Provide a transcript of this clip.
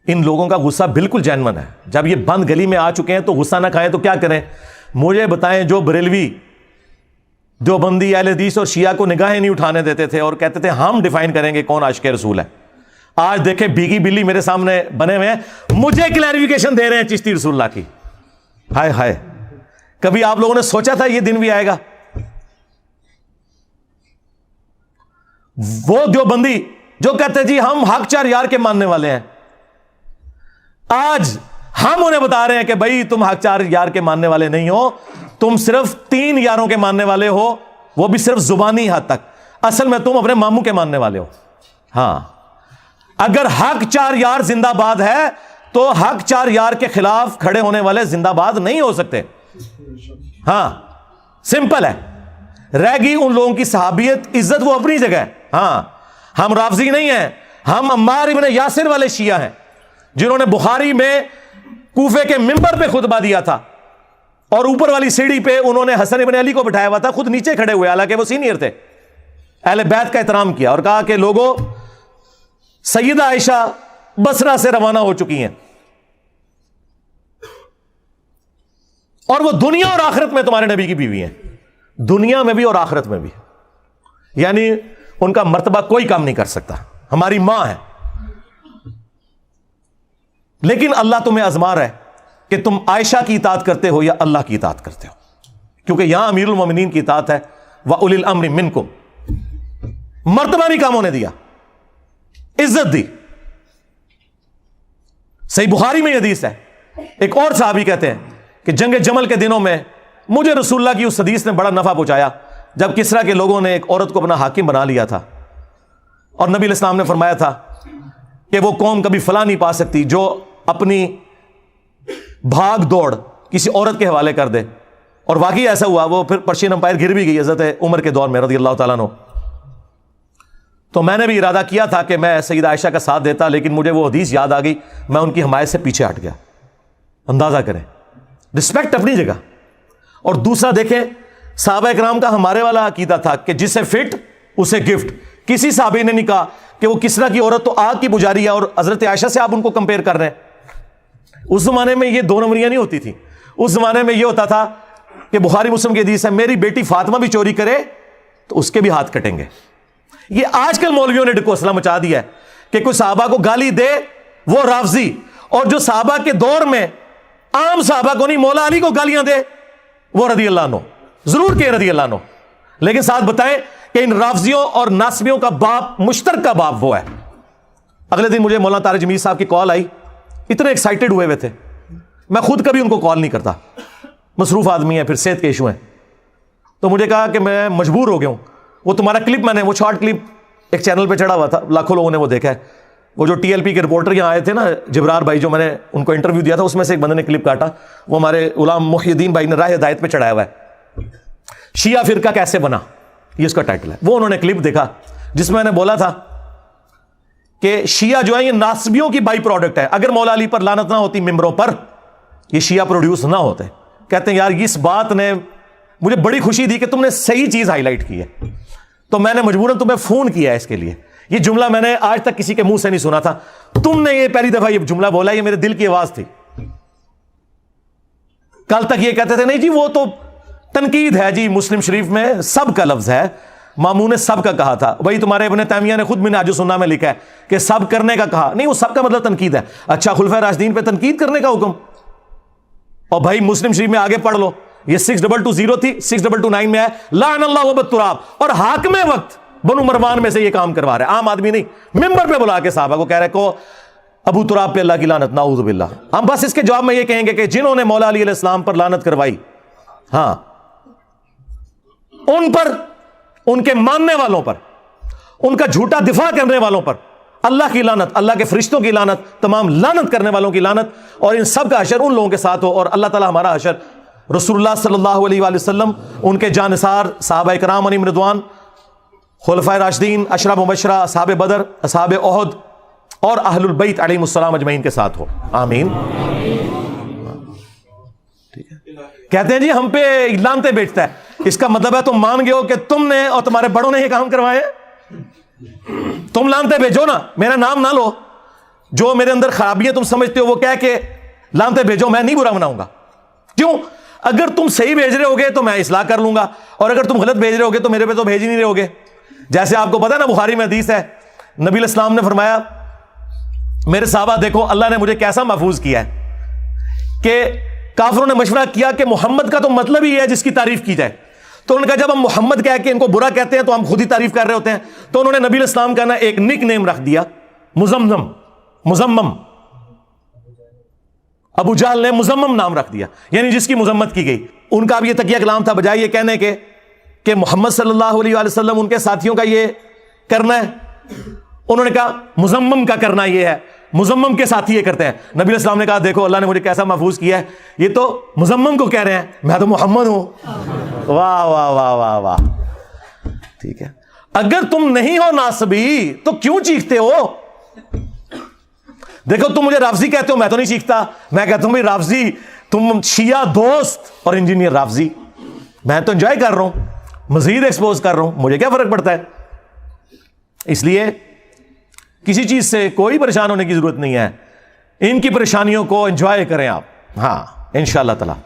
ان لوگوں کا غصہ بالکل جینون ہے. جب یہ بند گلی میں آ چکے ہیں تو غصہ نہ کھائیں تو کیا کریں؟ مجھے بتائیں، جو بریلوی، دیوبندی، اہل حدیث اور شیعہ کو نگاہیں نہیں اٹھانے دیتے تھے اور کہتے تھے ہم ڈیفائن کریں گے کون عاشق رسول ہے، آج دیکھیں بھیگی بلی میرے سامنے بنے ہوئے ہیں، مجھے کلیریفیکیشن دے رہے ہیں چشتی رسول اللہ کی. ہائے ہائے، کبھی آپ لوگوں نے سوچا تھا یہ دن بھی آئے گا؟ وہ دیوبندی جو کہتے جی ہم حق چار یار کے ماننے والے ہیں، آج ہم انہیں بتا رہے ہیں کہ بھائی تم حق چار یار کے ماننے والے نہیں ہو، تم صرف 3 یاروں کے ماننے والے ہو، وہ بھی صرف زبانی حد تک. اصل میں تم اپنے ماموں کے ماننے والے ہو. ہاں، اگر حق چار یار زندہ باد ہے تو حق چار یار کے خلاف کھڑے ہونے والے زندہ باد نہیں ہو سکتے. ہاں، سمپل ہے. رہ گئی ان لوگوں کی صحابیت، عزت وہ اپنی جگہ ہے. ہاں، ہم رافضی نہیں ہیں، ہم عمار ابن یاسر والے شیعہ ہیں جنہوں نے بخاری میں کوفے کے منبر پہ خطبہ دیا تھا اور اوپر والی سیڑھی پہ انہوں نے حسن ابن علی کو بٹھایا ہوا تھا، خود نیچے کھڑے ہوئے، حالانکہ وہ سینئر تھے. اہل بیت کا احترام کیا اور کہا کہ لوگوں، سیدہ عائشہ بصرہ سے روانہ ہو چکی ہیں اور وہ دنیا اور آخرت میں تمہارے نبی کی بیوی ہیں، دنیا میں بھی اور آخرت میں بھی، یعنی ان کا مرتبہ کوئی کام نہیں کر سکتا، ہماری ماں ہے. لیکن اللہ تمہیں آزما رہا ہے کہ تم عائشہ کی اطاعت کرتے ہو یا اللہ کی اطاعت کرتے ہو، کیونکہ یہاں امیر المومنین کی اطاعت ہے. وَأُولِي الْأَمْرِ مِنْكُمْ، مرتبہ بھی کاموں نے دیا، عزت دی. صحیح بخاری میں یہ حدیث ہے. ایک اور صحابی کہتے ہیں کہ جنگ جمل کے دنوں میں مجھے رسول اللہ کی اس حدیث نے بڑا نفع پہنچایا جب کسرا کے لوگوں نے ایک عورت کو اپنا حاکم بنا لیا تھا اور نبی علیہ السلام نے فرمایا تھا کہ وہ قوم کبھی فلاح نہیں پا سکتی جو اپنی بھاگ دوڑ کسی عورت کے حوالے کر دے. اور واقعی ایسا ہوا، وہ پھر پرشین امپائر گر بھی گئی حضرت عمر کے دور میں رضی اللہ تعالیٰ عنہ. تو میں نے بھی ارادہ کیا تھا کہ میں سیدہ عائشہ کا ساتھ دیتا، لیکن مجھے وہ حدیث یاد آ گئی، میں ان کی حمایت سے پیچھے ہٹ گیا. اندازہ کریں، رسپیکٹ اپنی جگہ. اور دوسرا دیکھیں، صحابہ اکرام کا ہمارے والا عقیدہ تھا کہ جسے فٹ اسے گفٹ. کسی صحابی نے نہیں کہا کہ وہ کسرا کی عورت تو آگ کی پجاری ہے اور حضرت عائشہ سے آپ ان کو کمپیئر کر رہے ہیں. اس زمانے میں یہ 2 نمبریاں نہیں ہوتی تھی. اس زمانے میں یہ ہوتا تھا کہ بخاری مسلم کی حدیث ہے، میری بیٹی فاطمہ بھی چوری کرے تو اس کے بھی ہاتھ کٹیں گے. یہ آج کل مولویوں نے ڈکوسلا مچا دیا ہے کہ کوئی صحابہ کو گالی دے وہ رافضی، اور جو صحابہ کے دور میں عام صحابہ کو نہیں، مولا علی کو گالیاں دے وہ رضی اللہ عنہ، ضرور کہ رضی اللہ عنہ. لیکن ساتھ بتائیں کہ ان رافضیوں اور ناصبیوں کا باپ، مشترکہ باپ وہ ہے. اگلے دن مجھے مولانا طارق جمیل صاحب کی کال آئی، اتنے ایکسائٹڈ ہوئے تھے. میں خود کبھی ان کو کال نہیں کرتا، مصروف آدمی ہے، پھر صحت کے ایشو ہیں. تو مجھے کہا کہ میں مجبور ہو گیا ہوں. وہ تمہارا کلپ، میں نے وہ شارٹ کلپ ایک چینل پہ چڑھا ہوا تھا، لاکھوں لوگوں نے وہ دیکھا ہے. وہ جو ٹی ایل پی کے رپورٹر یہاں آئے تھے نا، جبرار بھائی، جو میں نے ان کو انٹرویو دیا تھا، اس میں سے ایک بندے نے کلپ کاٹا، وہ ہمارے غلام محی الدین بھائی نے راہ ہدایت پہ چڑھایا ہوا ہے، شیعہ فرقہ کیسے بنا، یہ اس کا ٹائٹل ہے. وہ انہوں نے کلپ دیکھا جس میں نے بولا تھا کہ شیعہ جو ہے یہ ناصبیوں کی بائی پروڈکٹ ہے. اگر مولا علی پر لعنت نہ ہوتی ممبروں پر، یہ شیعہ پروڈیوس نہ ہوتے. کہتے ہیں یار اس بات نے مجھے بڑی خوشی دی کہ تم نے صحیح چیز ہائی لائٹ کی ہے، تو میں نے مجبوراً تمہیں فون کیا ہے اس کے لیے. یہ جملہ میں نے آج تک کسی کے منہ سے نہیں سنا تھا، تم نے یہ پہلی دفعہ یہ جملہ بولا، یہ میرے دل کی آواز تھی. کل تک یہ کہتے تھے نہیں جی وہ تو تنقید ہے جی، مسلم شریف میں سب کا لفظ ہے، ماموں نے سب کا کہا تھا. وہی تمہارے ابن تیمیہ نے خود منہاج السنہ میں لکھا ہے کہ سب کرنے کا کہا نہیں، وہ سب کا مطلب تنقید ہے. اچھا، خلفائے راشدین پہ تنقید کرنے کا حکم، اور بھائی مسلم شریف میں آگے پڑھ لو، یہ 6220 تھی، 6229 میں ہے لعن اللہ ابا التراب، اور حاکم وقت بنو مروان میں سے یہ کام کروا رہے ہیں، عام آدمی نہیں. ممبر پہ بلا کے صحابہ کو کہہ رہے کو ابو تراب پہ اللہ کی لعنت، نعوذ باللہ. ہم بس اس کے جواب میں یہ کہیں گے کہ جنہوں نے مولا علی علیہ السلام پر لعنت کروائی، ہاں، ان پر، ان کے ماننے والوں پر، ان کا جھوٹا دفاع کرنے والوں پر اللہ کی لعنت، اللہ کے فرشتوں کی لعنت، تمام لعنت کرنے والوں کی لعنت، اور ان سب کا حشر ان لوگوں کے ساتھ ہو. اور اللہ تعالی ہمارا حشر رسول اللہ صلی اللہ علیہ وآلہ وسلم، ان کے جانثار صحابہ کرام علیہم رضوان، خلفائے راشدین، اشرا مبشرہ، اصحاب بدر، اصحاب احد، اور اہل البیت علیہم السلام اجمعین کے ساتھ ہو. آمین. ٹھیک ہے. کہتے ہیں جی ہم پہ لعنتیں بیچتا ہے، اس کا مطلب ہے تم مان گئے ہو کہ تم نے اور تمہارے بڑوں نے یہ کام کروائے. تم لعنتیں بیچو نا، میرا نام نہ لو. جو میرے اندر خرابیاں تم سمجھتے ہو وہ کہہ کے لانتے بھیجو، میں نہیں برا مناؤں گا. کیوں؟ اگر تم صحیح بھیج رہے ہوگے تو میں اصلاح کر لوں گا، اور اگر تم غلط بھیج رہے ہوگے تو میرے پہ تو بھیج ہی نہیں رہے ہوگے. جیسے آپ کو پتا نا بخاری میں حدیث ہے، نبی علیہ السلام نے فرمایا میرے صحابہ دیکھو اللہ نے مجھے کیسا محفوظ کیا ہے کہ کافروں نے مشورہ کیا کہ محمد کا تو مطلب ہی ہے جس کی تعریف کی جائے. تو انہوں نے کہا جب ہم محمد کہہ کے ان کو برا کہتے ہیں تو ہم خود ہی تعریف کر رہے ہوتے ہیں. تو انہوں نے نبی علیہ السلام کا نا ایک نک نیم رکھ دیا، مزمم. ابو جہل نے مزمم نام رکھ دیا، یعنی جس کی مذمت کی گئی. ان کا اب یہ تقیہ کلام تھا، بجائے یہ کہنے کے کہ محمد صلی اللہ علیہ وآلہ وسلم ان کے ساتھیوں کا یہ کرنا ہے، انہوں نے کہا مزمم کا کرنا یہ ہے، مزمم کے ساتھی یہ کرتے ہیں. نبی علیہ السلام نے کہا دیکھو اللہ نے مجھے کیسا محفوظ کیا ہے، یہ تو مزمم کو کہہ رہے ہیں، میں تو محمد ہوں. واہ واہ واہ واہ واہ. ٹھیک ہے، اگر تم نہیں ہو ناسبی تو کیوں چیختے ہو؟ دیکھو تم مجھے رافضی کہتے ہو، میں تو نہیں چیختا. میں کہتا ہوں بھائی رافضی، تم شیعہ دوست اور انجینئر رافضی، میں تو انجوائے کر رہا ہوں، مزید ایکسپوز کر رہا ہوں، مجھے کیا فرق پڑتا ہے؟ اس لیے کسی چیز سے کوئی پریشان ہونے کی ضرورت نہیں ہے، ان کی پریشانیوں کو انجوائے کریں آپ. ہاں انشاءاللہ تعالی.